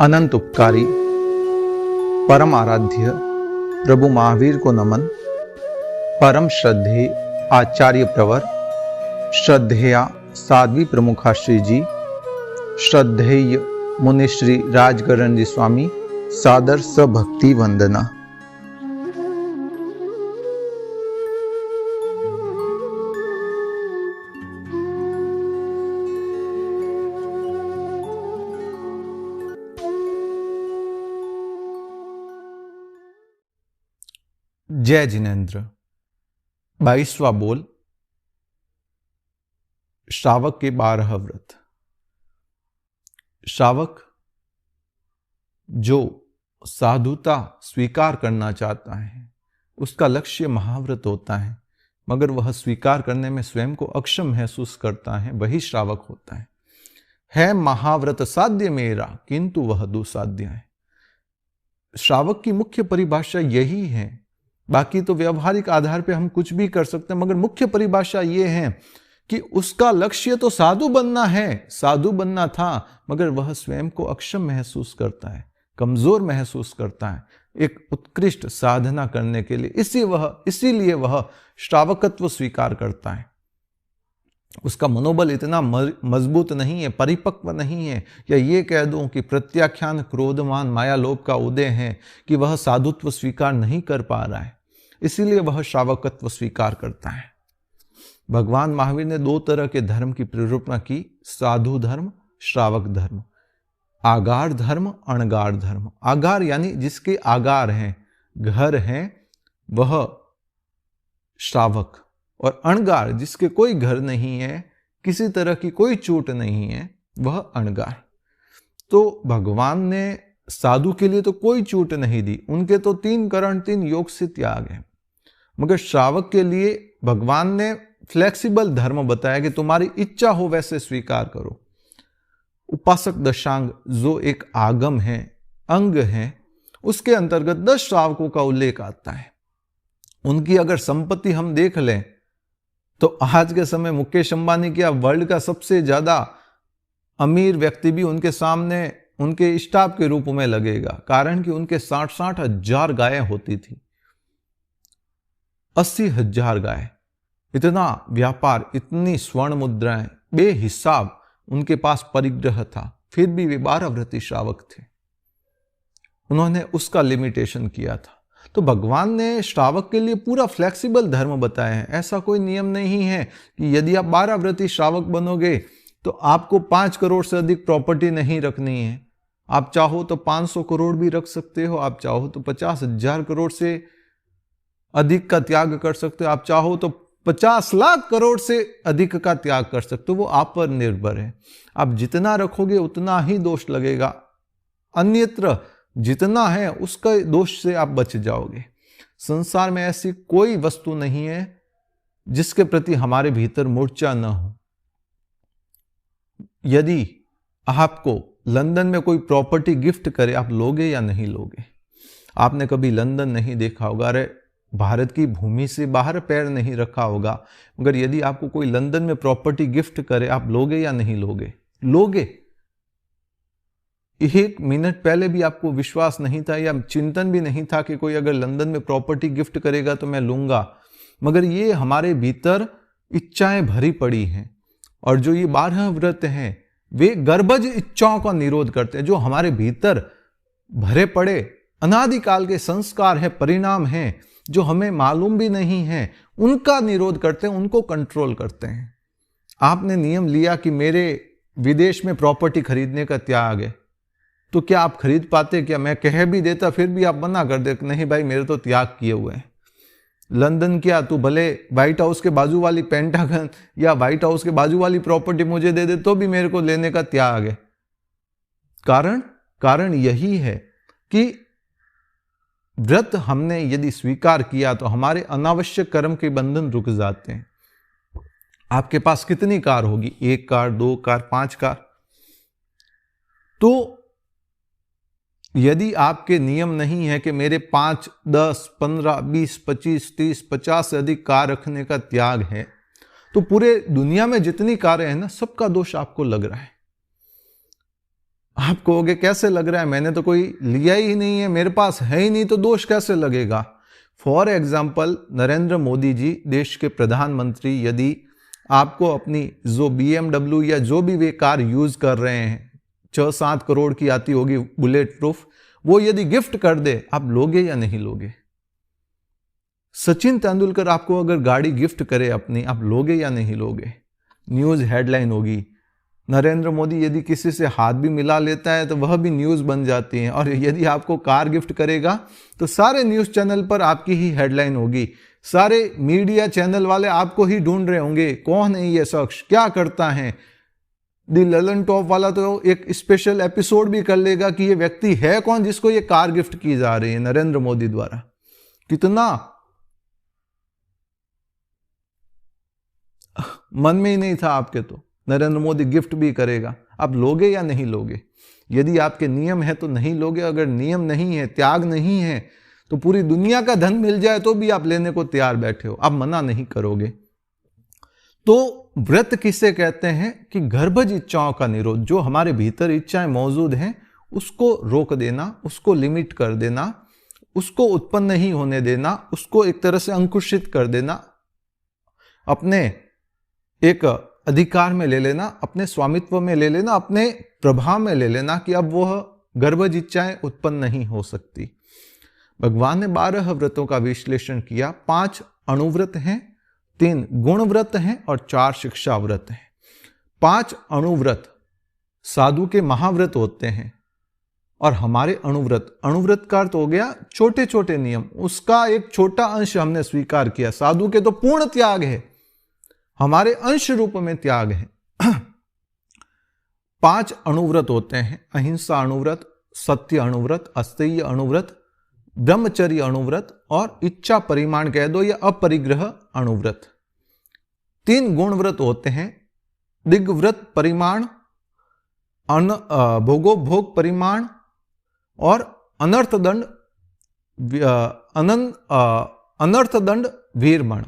अनंत उपकारी परम आराध्य प्रभु महावीर को नमन। परम श्रद्धेय आचार्य प्रवर, श्रद्धेया साध्वी प्रमुखा श्री जी, श्रद्धेय मुनिश्री राजगरण जी स्वामी, सादर सभक्ति वंदना। जय जिनेन्द्र। 22वां बोल, श्रावक के 12 व्रत। श्रावक जो साधुता स्वीकार करना चाहता है, उसका लक्ष्य महाव्रत होता है, मगर वह स्वीकार करने में स्वयं को अक्षम महसूस करता है, वही श्रावक होता है महाव्रत साध्य मेरा, किंतु वह दुसाध्य है। श्रावक की मुख्य परिभाषा यही है। बाकी तो व्यवहारिक आधार पे हम कुछ भी कर सकते हैं, मगर मुख्य परिभाषा यह है कि उसका लक्ष्य तो साधु बनना है, साधु बनना था, मगर वह स्वयं को अक्षम महसूस करता है, कमजोर महसूस करता है एक उत्कृष्ट साधना करने के लिए। इसीलिए वह श्रावकत्व स्वीकार करता है। उसका मनोबल इतना मजबूत नहीं है, परिपक्व नहीं है, या ये कह दूं कि प्रत्याख्यान क्रोधमान मायालोभ का उदय है कि वह साधुत्व स्वीकार नहीं कर पा रहा है, इसीलिए वह श्रावकत्व स्वीकार करता है। भगवान महावीर ने 2 तरह के धर्म की निरूपणा की, साधु धर्म, श्रावक धर्म। आगार धर्म, अणगार धर्म। आगार यानी जिसके आगार हैं, घर हैं, वह श्रावक, और अणगार जिसके कोई घर नहीं है, किसी तरह की कोई चोट नहीं है, वह अणगार। तो भगवान ने साधु के लिए तो कोई चोट नहीं दी, उनके तो 3 करण 3 योग से त्याग है, मगर श्रावक के लिए भगवान ने फ्लेक्सिबल धर्म बताया कि तुम्हारी इच्छा हो वैसे स्वीकार करो। उपासक दशांग जो एक आगम है, अंग है, उसके अंतर्गत 10 श्रावकों का उल्लेख आता है। उनकी अगर संपत्ति हम देख लें तो आज के समय मुकेश अंबानी क्या वर्ल्ड का सबसे ज्यादा अमीर व्यक्ति भी उनके सामने उनके स्टाफ के रूप में लगेगा, कारण कि उनके 60-60 हजार गायें होती थी, 80,000 गाय। इतना व्यापार, इतनी स्वर्ण मुद्राएं, बेहिसाब उनके पास परिग्रह था, फिर भी वे 12 व्रती श्रावक थे। उन्होंने उसका लिमिटेशन किया था। तो भगवान ने श्रावक के लिए पूरा फ्लेक्सिबल धर्म बताया है। ऐसा कोई नियम नहीं है कि यदि आप 12 व्रती श्रावक बनोगे तो आपको 5 करोड़ से अधिक प्रॉपर्टी नहीं रखनी है। आप चाहो तो 500 करोड़ भी रख सकते हो, आप चाहो तो 50,000 करोड़ से अधिक का त्याग कर सकते हो, आप चाहो तो 50 लाख करोड़ से अधिक का त्याग कर सकते हो। वो आप पर निर्भर है। आप जितना रखोगे उतना ही दोष लगेगा, अन्यत्र जितना है उसका दोष से आप बच जाओगे। संसार में ऐसी कोई वस्तु नहीं है जिसके प्रति हमारे भीतर मूर्छा न हो। यदि आपको लंदन में कोई प्रॉपर्टी गिफ्ट करे, आप लोगे या नहीं लोगे? आपने कभी लंदन नहीं देखा होगा, अरे भारत की भूमि से बाहर पैर नहीं रखा होगा, मगर यदि आपको कोई लंदन में प्रॉपर्टी गिफ्ट करे, आप लोगे या नहीं लोगे? लोगे। 1 मिनट पहले भी आपको विश्वास नहीं था या चिंतन भी नहीं था कि कोई अगर लंदन में प्रॉपर्टी गिफ्ट करेगा तो मैं लूंगा, मगर ये हमारे भीतर इच्छाएं भरी पड़ी हैं। और जो ये 12 व्रत हैं वे गर्भज इच्छाओं का निरोध करते हैं। जो हमारे भीतर भरे पड़े अनादिकाल के संस्कार है, परिणाम हैं, जो हमें मालूम भी नहीं है, उनका निरोध करते हैं, उनको कंट्रोल करते हैं। आपने नियम लिया कि मेरे विदेश में प्रॉपर्टी खरीदने का त्याग है, तो क्या आप खरीद पाते? क्या मैं कह भी देता फिर भी आप मना कर दे, नहीं भाई मेरे तो त्याग किए हुए हैं। लंदन क्या, तू भले व्हाइट हाउस के बाजू वाली पेंटागन या व्हाइट हाउस के बाजू वाली प्रॉपर्टी मुझे दे दे तो भी मेरे को लेने का त्याग है। कारण यही है कि व्रत हमने यदि स्वीकार किया तो हमारे अनावश्यक कर्म के बंधन रुक जाते हैं। आपके पास कितनी कार होगी? 1 कार, 2 कार, 5 कार। तो यदि आपके नियम नहीं है कि मेरे 5, 10, 15, 20, 25, 30, 50 से अधिक कार रखने का त्याग है, तो पूरे दुनिया में जितनी कारें हैं ना, सबका दोष आपको लग रहा है। आप कहोगे कैसे लग रहा है, मैंने तो कोई लिया ही नहीं है, मेरे पास है ही नहीं, तो दोष कैसे लगेगा। फॉर एग्जाम्पल नरेंद्र मोदी जी देश के प्रधानमंत्री, यदि आपको अपनी जो BMW या जो भी वे कार यूज कर रहे हैं 6-7 करोड़ की आती होगी बुलेट प्रूफ, वो यदि गिफ्ट कर दे, आप लोगे या नहीं लोगे। सचिन तेंदुलकर आपको अगर गाड़ी गिफ्ट करे अपनी, आप लोगे या नहीं लोगे। न्यूज हेडलाइन होगी। नरेंद्र मोदी यदि किसी से हाथ भी मिला लेता है तो वह भी न्यूज बन जाती है। और यदि आपको कार गिफ्ट करेगा तो सारे न्यूज चैनल पर आपकी ही हेडलाइन होगी। सारे मीडिया चैनल वाले आपको ही ढूंढ रहे होंगे, कौन है ये शख्स, क्या करता है। दी ललन टॉप वाला तो एक स्पेशल एपिसोड भी कर लेगा कि ये व्यक्ति है कौन जिसको ये कार गिफ्ट की जा रही है नरेंद्र मोदी द्वारा। कितना मन में ही नहीं था आपके, तो नरेंद्र मोदी गिफ्ट भी करेगा, आप लोगे या नहीं लोगे। यदि आपके नियम है तो नहीं लोगे, अगर नियम नहीं है, त्याग नहीं है, तो पूरी दुनिया का धन मिल जाए तो भी आप लेने को तैयार बैठे हो, आप मना नहीं करोगे। तो व्रत किसे कहते हैं कि गर्भज इच्छाओं का निरोध, जो हमारे भीतर इच्छाएं मौजूद हैं उसको रोक देना, उसको लिमिट कर देना, उसको उत्पन्न नहीं होने देना, उसको एक तरह से अंकुशित कर देना, अपने एक अधिकार में ले लेना, अपने स्वामित्व में ले लेना, अपने प्रभाव में ले लेना कि अब वह गर्भज इच्छाएं उत्पन्न नहीं हो सकती। भगवान ने 12 व्रतों का विश्लेषण किया। 5 अणुव्रत हैं, 3 गुण व्रत हैं और 4 शिक्षा व्रत हैं। 5 अणुव्रत साधु के महाव्रत होते हैं और हमारे अणुव्रत का अर्थ हो गया छोटे छोटे नियम, उसका एक छोटा अंश हमने स्वीकार किया। साधु के तो पूर्ण त्याग है, हमारे अंश रूप में त्याग है। 5 अणुव्रत होते हैं, अहिंसा अणुव्रत, सत्य अणुव्रत, अस्तेय अणुव्रत, ब्रह्मचर्य अणुव्रत और इच्छा परिमाण कह दो या अपरिग्रह अणुव्रत। 3 गुण व्रत होते हैं, दिग्व्रत परिमाण, भोगोपभोग परिमाण और अनर्थदंड वीरमण।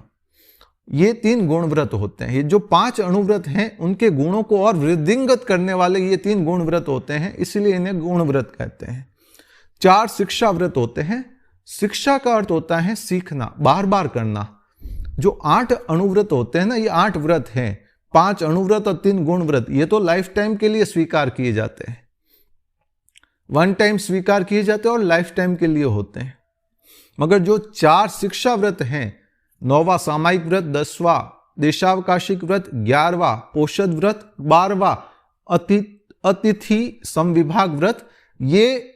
ये 3 गुण व्रत होते हैं। ये जो 5 अणुव्रत हैं उनके गुणों को और वृद्धिंगत करने वाले ये 3 गुण व्रत होते हैं, इसलिए इन्हें गुण व्रत कहते हैं। 4 शिक्षा व्रत होते हैं। शिक्षा का अर्थ होता है सीखना, बार बार करना। जो 8 अणुव्रत होते हैं ना, ये 8 व्रत हैं। 5 अणुव्रत और 3 गुण व्रत, ये तो लाइफ टाइम के लिए स्वीकार किए जाते हैं, 1 टाइम स्वीकार किए जाते हैं और लाइफ टाइम के लिए होते हैं। मगर जो 4 शिक्षा व्रत हैं, 9वां सामायिक व्रत, 10वां देशावकाशिक व्रत, 11वां पोषद व्रत, 12वां अतिथि समविभाग व्रत, ये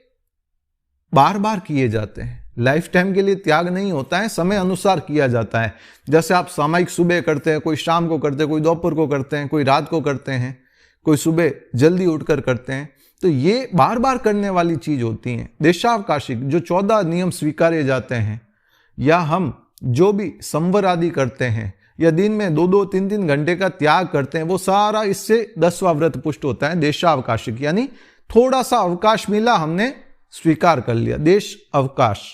बार बार किए जाते हैं। लाइफ टाइम के लिए त्याग नहीं होता है, समय अनुसार किया जाता है। जैसे आप सामायिक सुबह करते हैं, कोई शाम को करते हैं, कोई दोपहर को करते हैं, कोई रात को करते हैं, कोई सुबह जल्दी उठकर करते हैं, तो ये बार बार करने वाली चीज होती है। देशावकाशिक जो 14 नियम स्वीकारे जाते हैं, या हम जो भी संवर आदि करते हैं, या दिन में 2-2, 3-3 घंटे का त्याग करते हैं, वो सारा इससे 10वां व्रत पुष्ट होता है। देशावकाशिक यानी थोड़ा सा अवकाश मिला, हमने स्वीकार कर लिया, देश अवकाश।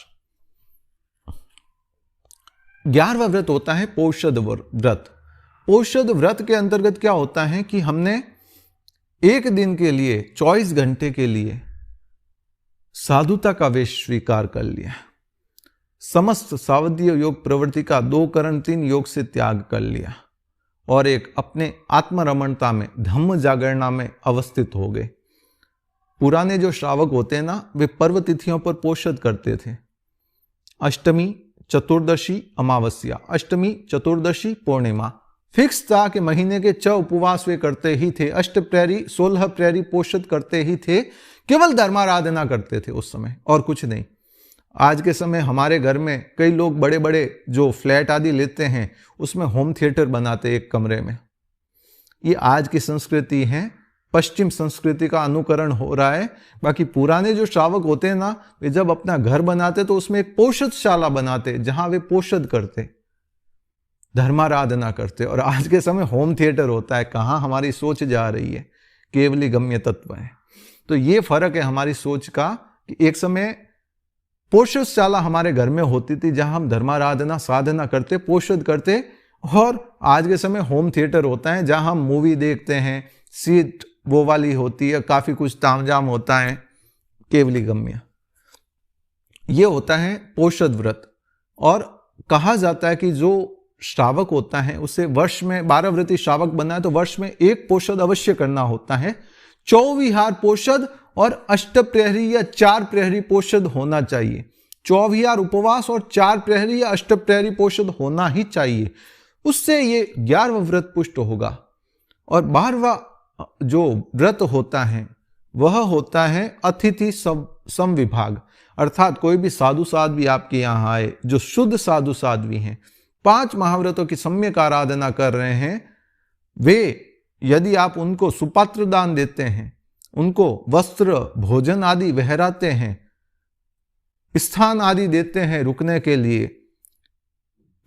11वां व्रत होता है पोषद व्रत। पोषद व्रत के अंतर्गत क्या होता है कि हमने एक दिन के लिए 24 घंटे के लिए साधुता का वेश स्वीकार कर लिया, समस्त सावधीय योग प्रवृत्ति का 2 करण 3 योग से त्याग कर लिया और एक अपने आत्मरमणता में, धम्म जागरणा में अवस्थित हो गए। पुराने जो श्रावक होते हैं ना, वे पर्व तिथियों पर पोषद करते थे। अष्टमी, चतुर्दशी, अमावस्या, अष्टमी, चतुर्दशी, पूर्णिमा फिक्स था कि महीने के 6 उपवास वे करते ही थे। अष्टप्रहरी, 16 प्रहरी पोषद करते ही थे। केवल धर्माराधना करते थे उस समय, और कुछ नहीं। आज के समय हमारे घर में कई लोग बड़े बड़े जो फ्लैट आदि लेते हैं, उसमें होम थिएटर बनाते एक कमरे में। ये आज की संस्कृति है, पश्चिम संस्कृति का अनुकरण हो रहा है। बाकी पुराने जो श्रावक होते हैं ना, वे जब अपना घर बनाते तो उसमें एक पोषदशाला बनाते, जहां वे पोषद करते, धर्माराधना करते। और आज के समय होम थिएटर होता है। कहाँ हमारी सोच जा रही है, केवली गम्य तत्व है। तो ये फर्क है हमारी सोच का कि एक समय पोषदशाला हमारे घर में होती थी, जहां हम धर्माराधना साधना करते, पोषद करते, और आज के समय होम थिएटर होता है, जहां हम मूवी देखते हैं, सीट वो वाली होती है, काफी कुछ तामझाम होता है, केवली गम्य। ये होता है पोषद व्रत। और कहा जाता है कि जो श्रावक होता है उसे वर्ष में 12 व्रती श्रावक बना है तो वर्ष में 1 पोषद अवश्य करना होता है। 24 पोषद और अष्टप्रहरी या 4 प्रहरी पोषद होना चाहिए। 24 उपवास और 4 प्रहरी या अष्टप्रहरी पोषद होना ही चाहिए, उससे ये 11वां व्रत पुष्ट होगा। और 12वां जो व्रत होता है वह होता है अतिथि समविभाग, अर्थात कोई भी साधु साध्वी आपके यहाँ आए जो शुद्ध साधु साध्वी हैं, 5 महाव्रतों की सम्यक आराधना कर रहे हैं, वे यदि आप उनको सुपात्र दान देते हैं, उनको वस्त्र भोजन आदि वहराते हैं, स्थान आदि देते हैं रुकने के लिए,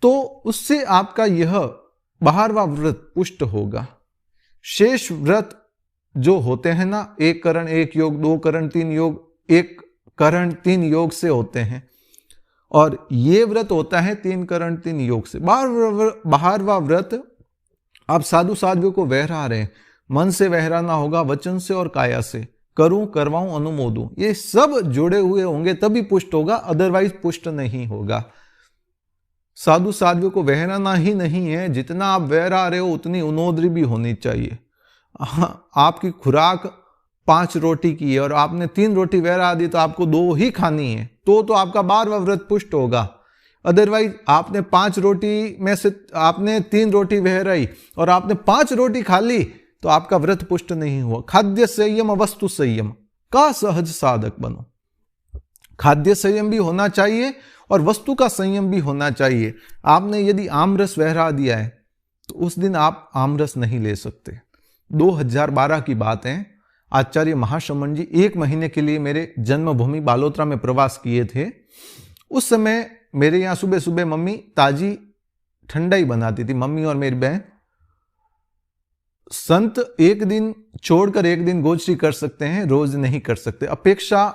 तो उससे आपका यह 12वां व्रत पुष्ट होगा। शेष व्रत जो होते हैं ना, 1 करण 1 योग, 2 करण 3 योग, 1 करण 3 योग से होते हैं, और ये व्रत होता है 3 करण 3 योग से। 12वां व्रत आप साधु साध्वियों को वहरा रहे हैं, मन से वहराना होगा, वचन से और काया से, करूं करवाऊं अनुमोदूं, ये सब जुड़े हुए होंगे तभी पुष्ट होगा, अदरवाइज पुष्ट नहीं होगा। साधु साध्वियों को वहराना ही नहीं है, जितना आप वहरा रहे हो उतनी उनोदरी भी होनी चाहिए। आपकी खुराक 5 रोटी की है और आपने 3 रोटी वहरा दी तो आपको 2 ही खानी है, तो आपका 12वां व्रत पुष्ट होगा। अदरवाइज आपने 5 रोटी में से आपने 3 रोटी वहराई और आपने 5 रोटी खा ली तो आपका व्रत पुष्ट नहीं हुआ। खाद्य संयम वस्तु संयम का सहज साधक बनो। खाद्य संयम भी होना चाहिए और वस्तु का संयम भी होना चाहिए। आपने यदि आमरस वहरा दिया है तो उस दिन आप आमरस नहीं ले सकते। 2012 की बात है, आचार्य महाशमन जी 1 महीने के लिए मेरे जन्मभूमि बालोतरा में प्रवास किए थे। उस समय मेरे यहाँ सुबह सुबह मम्मी ताजी ठंडाई बनाती थी, मम्मी और मेरी बहन। संत एक दिन छोड़कर एक दिन गोचरी कर सकते हैं, रोज नहीं कर सकते। अपेक्षा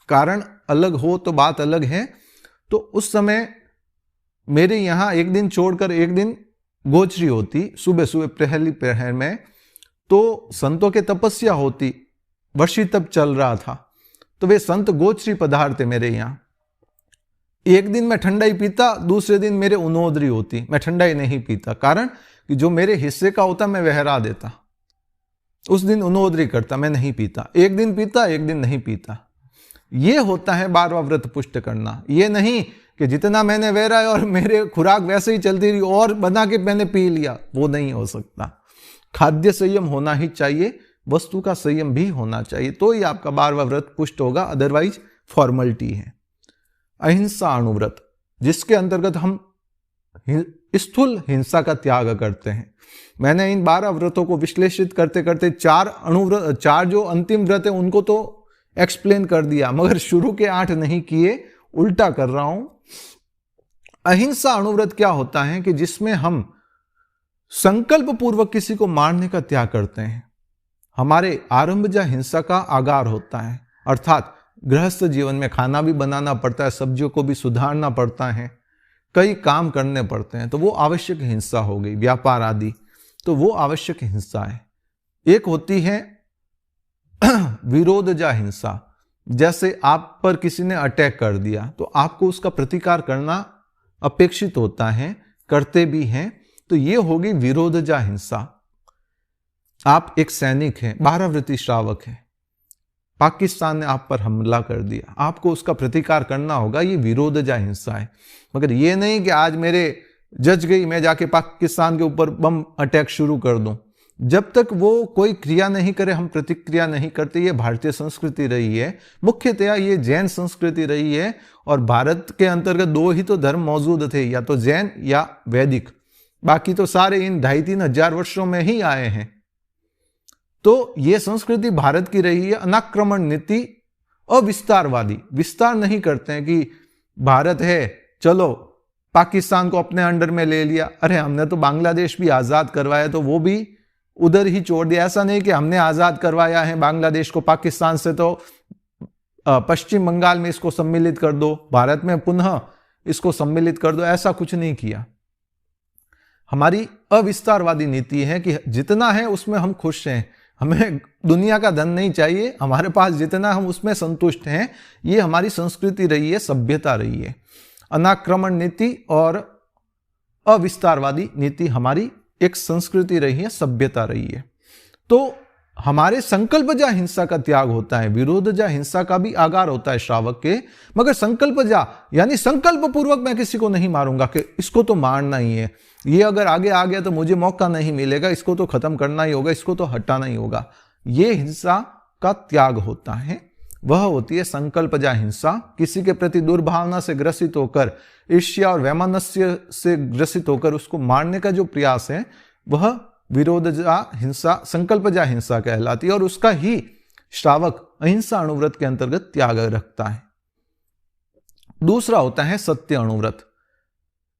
कारण अलग हो तो बात अलग है। तो उस समय मेरे यहाँ एक दिन छोड़कर एक दिन गोचरी होती, सुबह सुबह पहली प्रहर में। तो संतों के तपस्या होती, वर्षी तब चल रहा था, तो वे संत गोचरी पधारते मेरे यहाँ। एक दिन मैं ठंडाई पीता, दूसरे दिन मेरे उनोदरी होती, मैं ठंडाई नहीं पीता, कारण कि जो मेरे हिस्से का होता मैं वहरा देता। उस दिन उनोदरी करता, मैं नहीं पीता। एक दिन पीता, एक दिन नहीं पीता। ये होता है 12वां व्रत पुष्ट करना। ये नहीं कि जितना मैंने वहरा है और मेरे खुराक वैसे ही चलती रही और बना के मैंने पी लिया, वो नहीं हो सकता। खाद्य संयम होना ही चाहिए, वस्तु का संयम भी होना चाहिए, तो ही आपका 12वां व्रत पुष्ट होगा, अदरवाइज फॉर्मलिटी है। अहिंसा अणुव्रत, जिसके अंतर्गत हम स्थूल हिंसा का त्याग करते हैं। मैंने इन 12 व्रतों को विश्लेषित करते करते 4 जो अंतिम व्रत है उनको तो एक्सप्लेन कर दिया, मगर शुरू के 8 नहीं किए, उल्टा कर रहा हूं। अहिंसा अणुव्रत क्या होता है कि जिसमें हम संकल्प पूर्वक किसी को मारने का त्याग करते हैं। हमारे आरंभजा हिंसा का आगार होता है, अर्थात गृहस्थ जीवन में खाना भी बनाना पड़ता है, सब्जियों को भी सुधारना पड़ता है, कई काम करने पड़ते हैं, तो वो आवश्यक हिंसा हो गई, व्यापार आदि, तो वो आवश्यक हिंसा है। एक होती है विरोधजा हिंसा, जैसे आप पर किसी ने अटैक कर दिया तो आपको उसका प्रतिकार करना अपेक्षित होता है, करते भी हैं, तो ये होगी विरोधजा हिंसा। आप एक सैनिक हैं, 12 व्रती श्रावक हैं, पाकिस्तान ने आप पर हमला कर दिया, आपको उसका प्रतिकार करना होगा, ये विरोधजा हिंसा है। मगर ये नहीं कि आज मेरे जज गई, मैं जाके पाकिस्तान के ऊपर बम अटैक शुरू कर दूं। जब तक वो कोई क्रिया नहीं करे हम प्रतिक्रिया नहीं करते। ये भारतीय संस्कृति रही है, मुख्यतया ये जैन संस्कृति रही है, और भारत के अंतर्गत 2 ही तो धर्म मौजूद थे, या तो जैन या वैदिक, बाकी तो सारे इन 2,500-3 हजार वर्षों में ही आए हैं। तो ये संस्कृति भारत की रही है, अनाक्रमण नीति, अविस्तारवादी, विस्तार नहीं करते हैं कि भारत है चलो पाकिस्तान को अपने अंडर में ले लिया। अरे हमने तो बांग्लादेश भी आजाद करवाया, तो वो भी उधर ही छोड़ दिया। ऐसा नहीं कि हमने आजाद करवाया है बांग्लादेश को पाकिस्तान से, तो पश्चिम बंगाल में इसको सम्मिलित कर दो, भारत में पुनः इसको सम्मिलित कर दो, ऐसा कुछ नहीं किया। हमारी अविस्तारवादी नीति है कि जितना है उसमें हम खुश हैं। हमें दुनिया का धन नहीं चाहिए, हमारे पास जितना हम उसमें संतुष्ट हैं। ये हमारी संस्कृति रही है, सभ्यता रही है। अनाक्रमण नीति और अविस्तारवादी नीति हमारी एक संस्कृति रही है, सभ्यता रही है। तो हमारे संकल्पजा हिंसा का त्याग होता है, विरोधजा हिंसा का भी आगार होता है श्रावक के, मगर संकल्पजा यानी संकल्प पूर्वक मैं किसी को नहीं मारूंगा कि इसको तो मारना ही है, ये अगर आगे आ गया तो मुझे मौका नहीं मिलेगा, इसको तो खत्म करना ही होगा, इसको तो हटाना ही होगा। ये हिंसा का त्याग होता है, वह होती है संकल्पजा हिंसा। किसी के प्रति दुर्भावना से ग्रसित होकर, ईर्ष्या और वैमनस्य से ग्रसित होकर उसको मारने का जो प्रयास है वह विरोधजा हिंसा, संकल्पजा हिंसा कहलाती है, और उसका ही श्रावक अहिंसा अणुव्रत के अंतर्गत त्याग रखता है। दूसरा होता है सत्य अणुव्रत।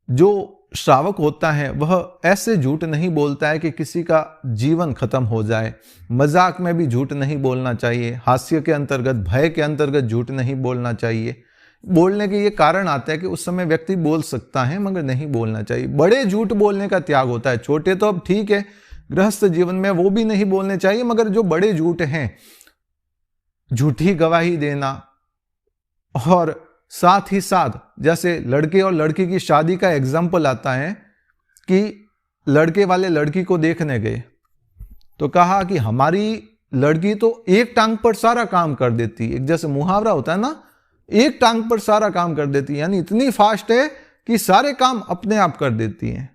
जो श्रावक होता है वह ऐसे झूठ नहीं बोलता है कि किसी का जीवन खत्म हो जाए। मजाक में भी झूठ नहीं बोलना चाहिए, हास्य के अंतर्गत, भय के अंतर्गत झूठ नहीं बोलना चाहिए। बोलने के ये कारण आता है कि उस समय व्यक्ति बोल सकता है मगर नहीं बोलना चाहिए। बड़े झूठ बोलने का त्याग होता है, छोटे तो अब ठीक है, गृहस्थ जीवन में वो भी नहीं बोलने चाहिए, मगर जो बड़े झूठ हैं, झूठी गवाही देना, और साथ ही साथ जैसे लड़के और लड़की की शादी का एग्जाम्पल आता है कि लड़के वाले लड़की को देखने गए तो कहा कि हमारी लड़की तो एक टांग पर सारा काम कर देती है। एक जैसे मुहावरा होता है ना, एक टांग पर सारा काम कर देती है, यानी इतनी फास्ट है कि सारे काम अपने आप कर देती है।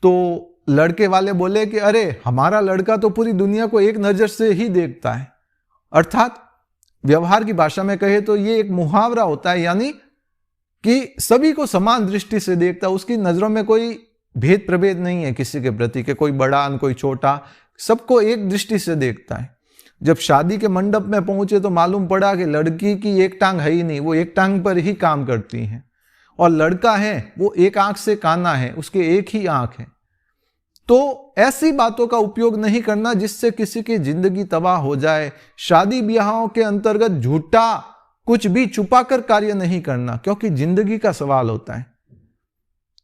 तो लड़के वाले बोले कि अरे हमारा लड़का तो पूरी दुनिया को एक नजर से ही देखता है। अर्थात व्यवहार की भाषा में कहे तो ये एक मुहावरा होता है, यानी कि सभी को समान दृष्टि से देखता है, उसकी नजरों में कोई भेद प्रभेद नहीं है किसी के प्रति, कि कोई बड़ा कोई छोटा, सबको एक दृष्टि से देखता है। जब शादी के मंडप में पहुंचे तो मालूम पड़ा कि लड़की की एक टांग है ही नहीं, वो एक टांग पर ही काम करती है, और लड़का है वो एक आंख से काना है, उसके एक ही आंख है। तो ऐसी बातों का उपयोग नहीं करना जिससे किसी की जिंदगी तबाह हो जाए। शादी ब्याहों के अंतर्गत झूठा कुछ भी छुपाकर कार्य नहीं करना, क्योंकि जिंदगी का सवाल होता है,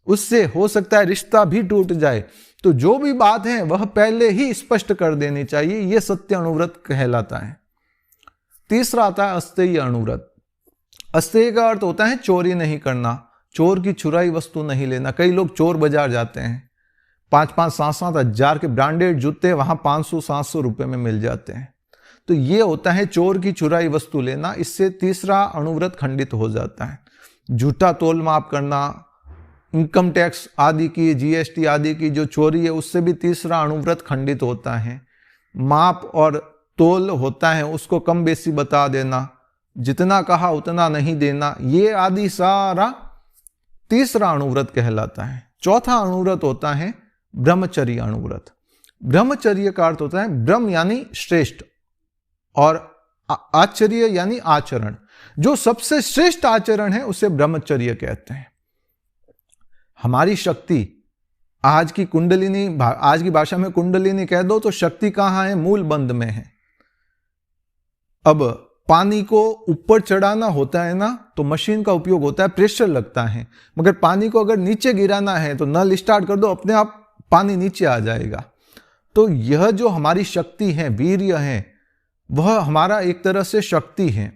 उससे हो सकता है रिश्ता भी टूट जाए। तो जो भी बात है वह पहले ही स्पष्ट कर देनी चाहिए, यह सत्य अणुव्रत कहलाता है। तीसरा आता है अस्तेय अणुव्रत। अस्तेय का अर्थ होता है चोरी नहीं करना, चोर की छुराई वस्तु नहीं लेना। कई लोग चोर बाजार जाते हैं, 5-5, 7-7 हजार के ब्रांडेड जूते वहां 500-700 रुपए में मिल जाते हैं। तो ये होता है चोर की चुराई वस्तु लेना। इससे तीसरा अणुव्रत खंडित हो जाता है। झूठा तोल माप करना, इनकम टैक्स आदि की, जीएसटी आदि की जो चोरी है, उससे भी तीसरा अणुव्रत खंडित होता है। माप और तोल होता है, उसको कम बेसी बता देना, जितना कहा उतना नहीं देना, ये आदि सारा तीसरा अणुव्रत कहलाता है। चौथा अणुव्रत होता है ब्रह्मचर्य अणुव्रत। ब्रह्मचर्य का अर्थ होता है ब्रह्म यानी श्रेष्ठ, और आचर्य यानी आचरण। जो सबसे श्रेष्ठ आचरण है उसे ब्रह्मचर्य कहते हैं। हमारी शक्ति, आज की कुंडलिनी, आज की भाषा में कुंडलिनी कह दो तो शक्ति कहां है? मूल बंध में है। अब पानी को ऊपर चढ़ाना होता है ना, तो मशीन का उपयोग होता है, प्रेशर लगता है। मगर पानी को अगर नीचे गिराना है तो नल स्टार्ट कर दो, अपने आप पानी नीचे आ जाएगा। तो यह जो हमारी शक्ति है, वीर्य है, वह हमारा एक तरह से शक्ति है।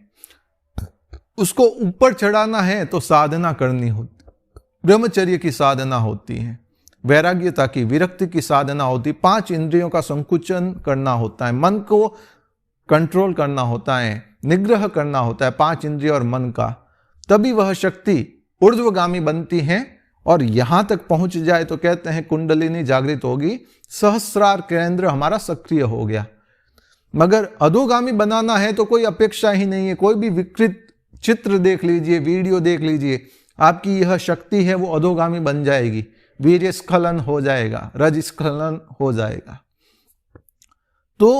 उसको ऊपर चढ़ाना है तो साधना करनी होती, ब्रह्मचर्य की साधना होती है, वैराग्यता की, विरक्ति की साधना होती, 5 इंद्रियों का संकुचन करना होता है, मन को कंट्रोल करना होता है, निग्रह करना होता है 5 इंद्रिय और मन का। तभी वह शक्ति ऊर्ध्वगामी बनती है, और यहां तक पहुंच जाए तो कहते हैं कुंडलिनी जागृत होगी, सहस्रार केंद्र हमारा सक्रिय हो गया। मगर अधोगामी बनाना है तो कोई अपेक्षा ही नहीं है। कोई भी विकृत चित्र देख लीजिए, वीडियो देख लीजिए, आपकी यह शक्ति है वो अधोगामी बन जाएगी, वीर्य स्खलन हो जाएगा, रज स्खलन हो जाएगा। तो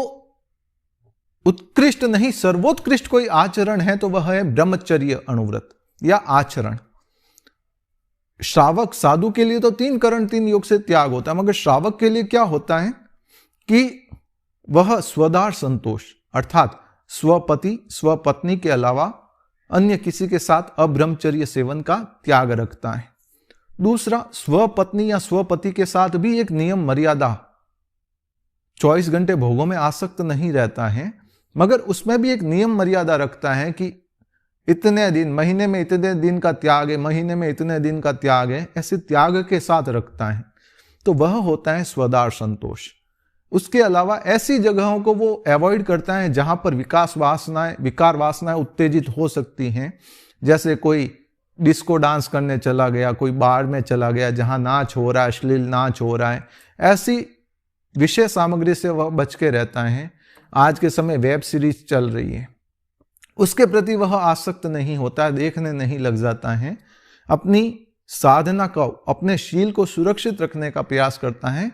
उत्कृष्ट नहीं, सर्वोत्कृष्ट कोई आचरण है तो वह है ब्रह्मचर्य अणुव्रत या आचरण। श्रावक, साधु के लिए तो 3 करण 3 योग से त्याग होता है, मगर श्रावक के लिए क्या होता है कि वह स्वदार संतोष, अर्थात स्वपति स्वपत्नी के अलावा अन्य किसी के साथ अब्रह्मचर्य सेवन का त्याग रखता है। दूसरा, स्वपत्नी या स्वपति के साथ भी एक नियम मर्यादा 24 घंटे भोगों में आसक्त नहीं रहता है, मगर उसमें भी एक नियम मर्यादा रखता है कि इतने दिन, महीने में इतने दिन का त्याग है, महीने में इतने दिन का त्याग है, ऐसे त्याग के साथ रखता है, तो वह होता है स्वदार संतोष। उसके अलावा ऐसी जगहों को वो अवॉइड करता है जहां पर विकार वासनाएं उत्तेजित हो सकती हैं, जैसे कोई डिस्को डांस करने चला गया, कोई बार में चला गया जहां नाच हो रहा है, अश्लील नाच हो रहा है, ऐसी विषय सामग्री से वह बच के रहता है। आज के समय वेब सीरीज चल रही है, उसके प्रति वह आसक्त नहीं होता, देखने नहीं लग जाता है, अपनी साधना का, अपने शील को सुरक्षित रखने का प्रयास करता है,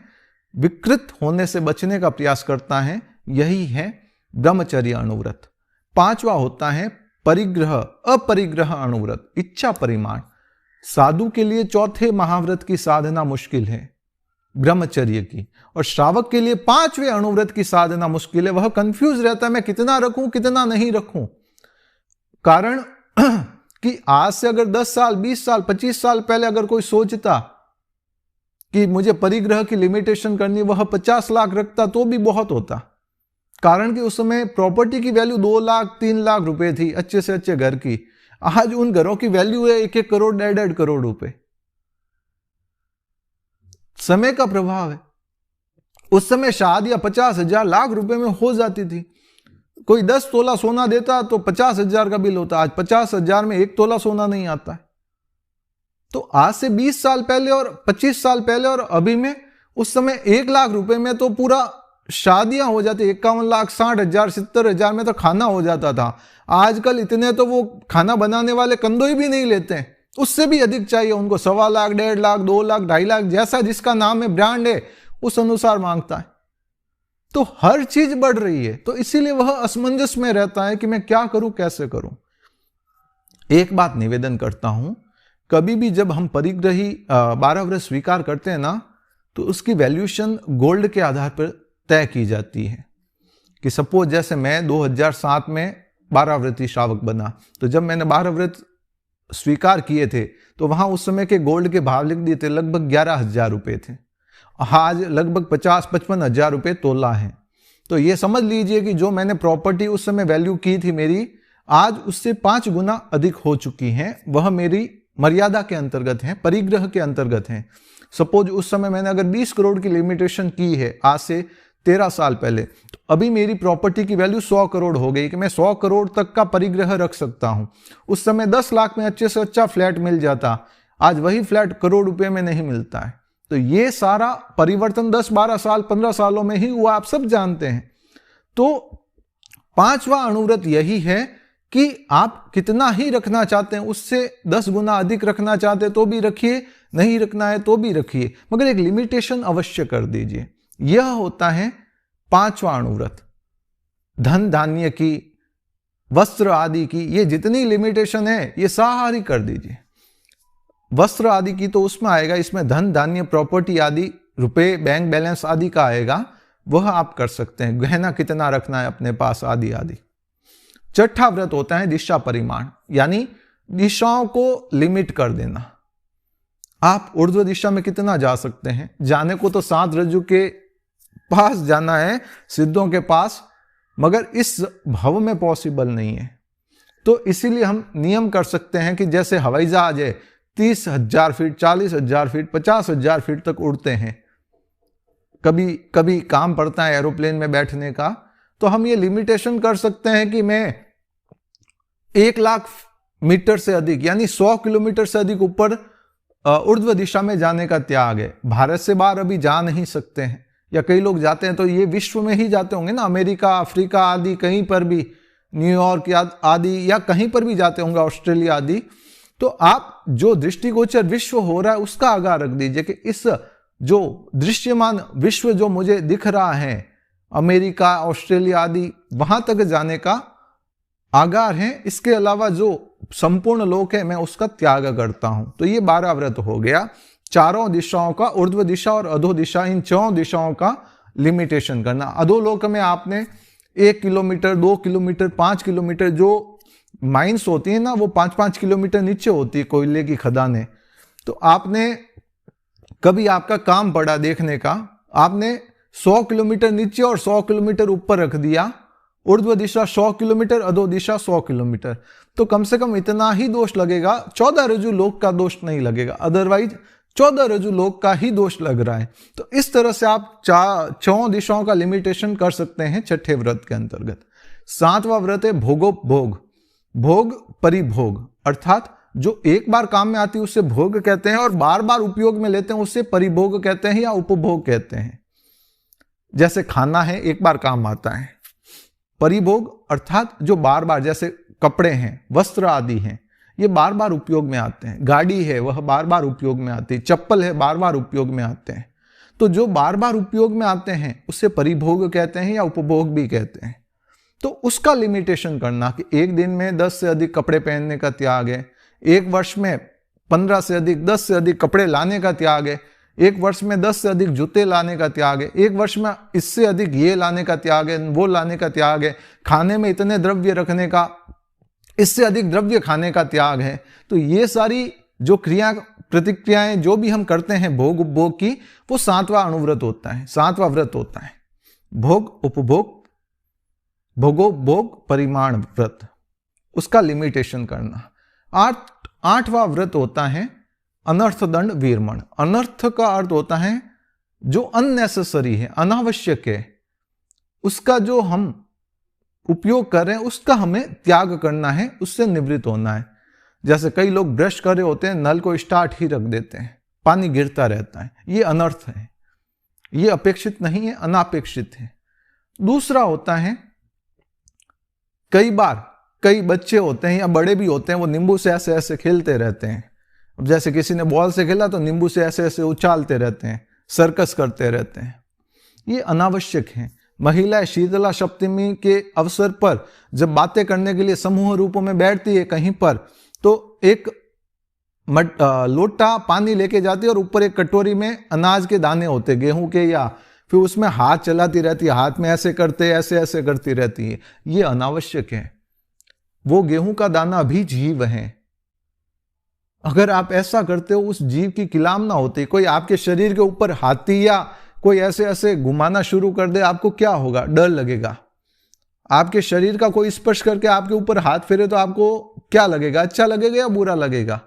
विकृत होने से बचने का प्रयास करता है। यही है ब्रह्मचर्य अनुव्रत। पांचवा होता है परिग्रह अपरिग्रह अनुव्रत, इच्छा परिमाण। साधु के लिए चौथे महाव्रत की साधना मुश्किल है, ब्रह्मचर्य की, और श्रावक के लिए पांचवें अनुव्रत की साधना मुश्किल है। वह कंफ्यूज रहता है, मैं कितना रखूं कितना नहीं रखूं। कारण कि आज से अगर 10 साल 20 साल 25 साल पहले अगर कोई सोचता कि मुझे परिग्रह की लिमिटेशन करनी, वह 50 लाख रखता तो भी बहुत होता। कारण कि उस समय प्रॉपर्टी की वैल्यू 2 लाख 3 लाख रुपए थी, अच्छे से अच्छे घर की। आज उन घरों की वैल्यू है 1-1 करोड़ 1.5 करोड़ रुपए। समय का प्रभाव है। उस समय शादियां 50,000 लाख रुपए में हो जाती थी। कोई 10 तोला सोना देता तो 50,000 का बिल होता। आज 50,000 में 1 तोला सोना नहीं आता है। तो आज से 20 साल पहले और 25 साल पहले और अभी में, उस समय 1 लाख रुपए में तो पूरा शादियां हो जाती। 51 लाख 60,000 70,000 में तो खाना हो जाता था। आजकल इतने तो वो खाना बनाने वाले कंदोई भी नहीं लेते हैं, उससे भी अधिक चाहिए उनको। 1.25 लाख 1.5 लाख 2 लाख 2.5 लाख, जैसा जिसका नाम है, ब्रांड है, उस अनुसार मांगता है। तो हर चीज बढ़ रही है, तो इसीलिए वह असमंजस में रहता है कि मैं क्या करूं कैसे करूं। एक बात निवेदन करता हूं, कभी भी जब हम परिग्रही 12 व्रत स्वीकार करते हैं ना, तो उसकी वैल्यूएशन गोल्ड के आधार पर तय की जाती है। कि सपोज जैसे मैं 2007 में 12 व्रती श्रावक बना, तो जब मैंने 12 व्रत स्वीकार किए थे तो वहां उस समय के गोल्ड के भाव लिख दिए थे, लगभग 11,000 रुपए थे। आज लगभग 50-55 हजार रुपए तोला है। तो ये समझ लीजिए कि जो मैंने प्रॉपर्टी उस समय वैल्यू की थी मेरी, आज उससे 5 गुना अधिक हो चुकी है। वह मेरी मर्यादा के अंतर्गत है, परिग्रह के अंतर्गत है। सपोज उस समय मैंने अगर 20 करोड़ की लिमिटेशन की है आज से 13 साल पहले, तो अभी मेरी प्रॉपर्टी की वैल्यू 100 करोड़ हो गई कि मैं 100 करोड़ तक का परिग्रह रख सकता हूं। उस समय 10 लाख में अच्छे से अच्छा फ्लैट मिल जाता, आज वही फ्लैट करोड़ रुपए में नहीं मिलता है। तो ये सारा परिवर्तन 10-12 साल 15 सालों में ही हुआ, आप सब जानते हैं। तो 5वां अनुव्रत यही है कि आप कितना ही रखना चाहते हैं, उससे 10 गुना अधिक रखना चाहते हैं तो भी रखिए, नहीं रखना है तो भी रखिए, मगर एक लिमिटेशन अवश्य कर दीजिए। यह होता है 5वां अनुव्रत। धन धान्य की, वस्त्र आदि की, ये जितनी लिमिटेशन है ये सारी कर दीजिए। वस्त्र आदि की तो उसमें आएगा, इसमें धन धान्य प्रॉपर्टी आदि, रुपए बैंक बैलेंस आदि का आएगा, वह आप कर सकते हैं। गहना कितना रखना है अपने पास आदि आदि। 6ठा व्रत होता है दिशा परिमाण, यानी दिशाओं को लिमिट कर देना। आप ऊर्ध्व दिशा में कितना जा सकते हैं? जाने को तो 7 रज्जु के पास जाना है, सिद्धों के पास, मगर इस भव में पॉसिबल नहीं है। तो इसीलिए हम नियम कर सकते हैं कि जैसे हवाई जहाज है 30,000 फीट 40,000 फीट 50,000 फीट तक उड़ते हैं, कभी कभी काम पड़ता है एरोप्लेन में बैठने का, तो हम ये लिमिटेशन कर सकते हैं कि मैं 1 लाख मीटर से अधिक यानी 100 किलोमीटर से अधिक ऊपर ऊर्ध्व दिशा में जाने का त्याग है। भारत से बाहर अभी जा नहीं सकते हैं, या कई लोग जाते हैं तो ये विश्व में ही जाते होंगे ना, अमेरिका अफ्रीका आदि, कहीं पर भी न्यूयॉर्क आदि, या कहीं पर भी जाते होंगे, ऑस्ट्रेलिया आदि। तो आप जो दृष्टिगोचर विश्व हो रहा है उसका आगाह रख दीजिए कि इस जो दृश्यमान विश्व जो मुझे दिख रहा है, अमेरिका ऑस्ट्रेलिया आदि, वहां तक जाने का आगाह है। इसके अलावा जो संपूर्ण लोक है मैं उसका त्याग करता हूं। तो ये 12 व्रत हो गया। चारों दिशाओं का, ऊर्ध्व दिशा और अधो दिशा, इन 4 दिशाओं का लिमिटेशन करना। अधोलोक में आपने 1 किलोमीटर 2 किलोमीटर 5 किलोमीटर, जो माइंस होती है ना वो 5-5 किलोमीटर नीचे होती है कोयले की खदानें। तो आपने कभी आपका काम पड़ा देखने का, आपने 100 किलोमीटर नीचे और 100 किलोमीटर ऊपर रख दिया, ऊर्ध्व दिशा 100 किलोमीटर, अधो दिशा 100 किलोमीटर, तो कम से कम इतना ही दोष लगेगा, 14 रजु लोक का दोष नहीं लगेगा, अदरवाइज 14 रजु लोक का ही दोष लग रहा है। तो इस तरह से आप 6 दिशाओं का लिमिटेशन कर सकते हैं छठे व्रत के अंतर्गत। 7वां व्रत है भोगोपभोग, भोग परिभोग, अर्थात जो एक बार काम में आती है उसे भोग कहते हैं, और बार बार उपयोग में लेते हैं उसे परिभोग कहते हैं या उपभोग कहते हैं। जैसे खाना है, एक बार काम आता है। परिभोग अर्थात जो बार बार, जैसे कपड़े हैं, वस्त्र आदि हैं, ये बार बार उपयोग में आते हैं। गाड़ी है, वह बार बार उपयोग में आती है। चप्पल है, बार बार उपयोग में आते हैं। तो जो बार बार उपयोग में आते हैं उसे परिभोग कहते हैं या उपभोग भी कहते हैं। तो उसका लिमिटेशन करना कि एक दिन में 10 से अधिक कपड़े पहनने का त्याग है, एक वर्ष में 15 से अधिक 10 से अधिक कपड़े लाने का त्याग है, एक वर्ष में 10 से अधिक जूते लाने का त्याग है, एक वर्ष में इससे अधिक ये लाने का त्याग है, वो लाने का त्याग है, खाने में इतने द्रव्य रखने का, इससे अधिक द्रव्य खाने का त्याग है। तो ये सारी जो क्रिया प्रतिक्रियाएं जो भी हम करते हैं भोग उपभोग की, वो 7वां अनुव्रत होता है, 7वां व्रत होता है। भोग उपभोग, भोगोपभोग परिमाण व्रत, उसका लिमिटेशन करना। 8वां व्रत होता है अनर्थ दंड वीरमण। अनर्थ का अर्थ होता है जो अननेसेसरी है, अनावश्यक है, उसका जो हम उपयोग कर रहे हैं उसका हमें त्याग करना है, उससे निवृत्त होना है। जैसे कई लोग ब्रश कर रहे होते हैं, नल को स्टार्ट ही रख देते हैं, पानी गिरता रहता है, ये अनर्थ है, ये अपेक्षित नहीं है, अनापेक्षित है। दूसरा होता है, कई बार कई बच्चे होते हैं या बड़े भी होते हैं, वो नींबू से ऐसे ऐसे खेलते रहते हैं। अब जैसे किसी ने बॉल से खेला तो नींबू से ऐसे ऐसे उछालते रहते हैं, सर्कस करते रहते हैं, ये अनावश्यक है। महिलाएं शीतला सप्तमी के अवसर पर जब बातें करने के लिए समूह रूपों में बैठती है कहीं पर, तो एक लोटा पानी लेके जाती है और ऊपर एक कटोरी में अनाज के दाने होते, गेहूं के, या फिर उसमें हाथ चलाती रहती है, हाथ में ऐसे करते ऐसे ऐसे करती रहती है, ये अनावश्यक है। वो गेहूं का दाना भी जीव है, अगर आप ऐसा करते हो उस जीव की किलामना होती। कोई आपके शरीर के ऊपर हाथी या कोई ऐसे ऐसे घुमाना शुरू कर दे, आपको क्या होगा? डर लगेगा। आपके शरीर का कोई स्पर्श करके आपके ऊपर हाथ फेरे तो आपको क्या लगेगा? अच्छा लगेगा या बुरा लगेगा?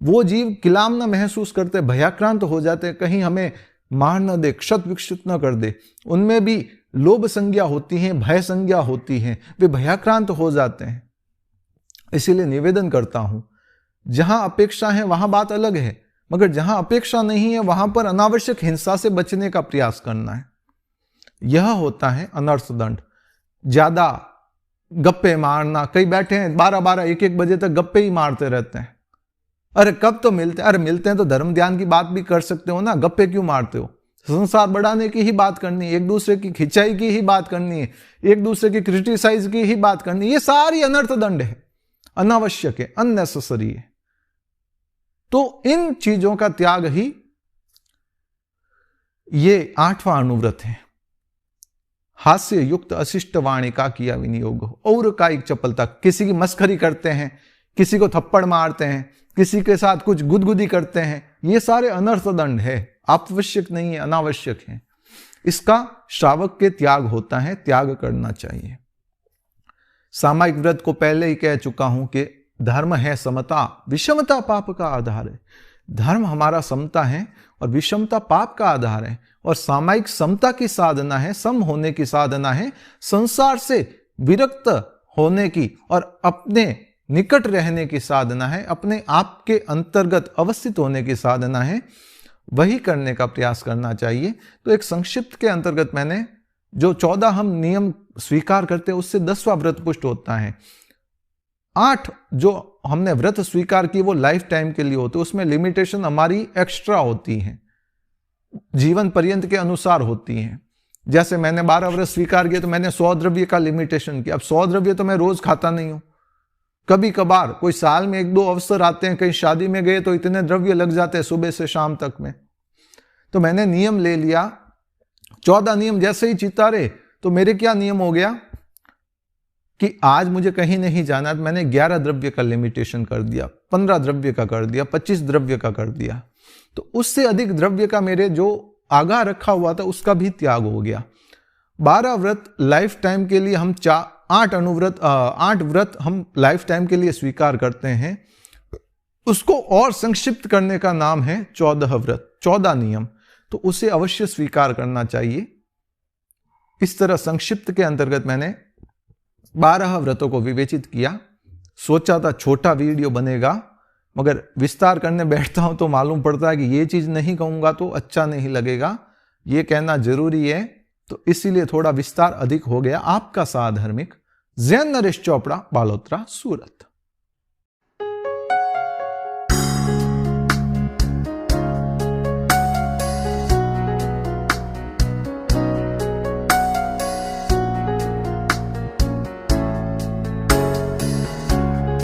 वो जीव किलामना महसूस करते, भयाक्रांत हो जाते, कहीं हमें मार न दे, क्षत विक्षत न कर दे। उनमें भी लोभ संज्ञा होती है, भय संज्ञा होती है, वे भयाक्रांत हो जाते हैं। इसीलिए निवेदन करता हूं, जहां अपेक्षा है वहां बात अलग है, मगर जहां अपेक्षा नहीं है वहां पर अनावश्यक हिंसा से बचने का प्रयास करना है। यह होता है अनर्थ दंड। ज्यादा गप्पे मारना, कई बैठे हैं 12-12 1-1 बजे तक गप्पे ही मारते रहते हैं। अरे कब तो मिलते हैं, अरे मिलते हैं तो धर्म ध्यान की बात भी कर सकते हो ना, गप्पे क्यों मारते हो? संसार बढ़ाने की ही बात करनी है, एक दूसरे की खिंचाई की ही बात करनी है, एक दूसरे की क्रिटिसाइज की ही बात करनी है। ये सारी अनर्थ दंड है, अनावश्यक है, अननेसेसरी है। तो इन चीजों का त्याग ही ये 8वां अनुव्रत है। हास्य युक्त अशिष्ट वाणी का किया विनियोग हो, और कायिक चपलता, किसी की मस्खरी करते हैं, किसी को थप्पड़ मारते हैं, किसी के साथ कुछ गुदगुदी करते हैं, ये सारे अनर्थ दंड है, आवश्यक नहीं है, अनावश्यक है। इसका श्रावक के त्याग होता है, त्याग करना चाहिए। सामायिक व्रत को पहले ही कह चुका हूं कि धर्म है समता, विषमता पाप का आधार है। धर्म हमारा समता है और विषमता पाप का आधार है, और सामायिक समता की साधना है, सम होने की साधना है, संसार से विरक्त होने की और अपने निकट रहने की साधना है, अपने आप के अंतर्गत अवस्थित होने की साधना है। वही करने का प्रयास करना चाहिए। तो एक संक्षिप्त के अंतर्गत मैंने जो 14 हम नियम स्वीकार करते हैं उससे 10वां व्रत पुष्ट होता है। 8 जो हमने व्रत स्वीकार की वो लाइफ टाइम के लिए होते, उसमें लिमिटेशन हमारी एक्स्ट्रा होती है, जीवन पर्यंत के अनुसार होती हैं। जैसे मैंने 12 व्रत स्वीकार किए तो मैंने 100 द्रव्य का लिमिटेशन किया। अब 100 द्रव्य तो मैं रोज खाता नहीं हूं, कभी कभार कोई साल में 1-2 अवसर आते हैं, कहीं शादी में गए तो इतने द्रव्य लग जाते हैं सुबह से शाम तक में। तो मैंने नियम ले लिया, 14 नियम जैसे ही चितारे तो मेरे क्या नियम हो गया कि आज मुझे कहीं नहीं जाना, तो मैंने 11 द्रव्य का लिमिटेशन कर दिया, 15 द्रव्य का कर दिया, 25 द्रव्य का कर दिया। तो उससे अधिक द्रव्य का मेरे जो आगाह रखा हुआ था उसका भी त्याग हो गया। 12 व्रत लाइफ टाइम के लिए हम 8 व्रत हम लाइफ टाइम के लिए स्वीकार करते हैं, उसको और संक्षिप्त करने का नाम है 14 व्रत, 14 नियम, तो उसे अवश्य स्वीकार करना चाहिए। इस तरह संक्षिप्त के अंतर्गत मैंने 12 व्रतों को विवेचित किया। सोचा था छोटा वीडियो बनेगा, मगर विस्तार करने बैठता हूं तो मालूम पड़ता है कि ये चीज नहीं कहूंगा तो अच्छा नहीं लगेगा, ये कहना जरूरी है, तो इसीलिए थोड़ा विस्तार अधिक हो गया। आपका साधार्मिक जैन नरेश चोपड़ा, बालोतरा, सूरत।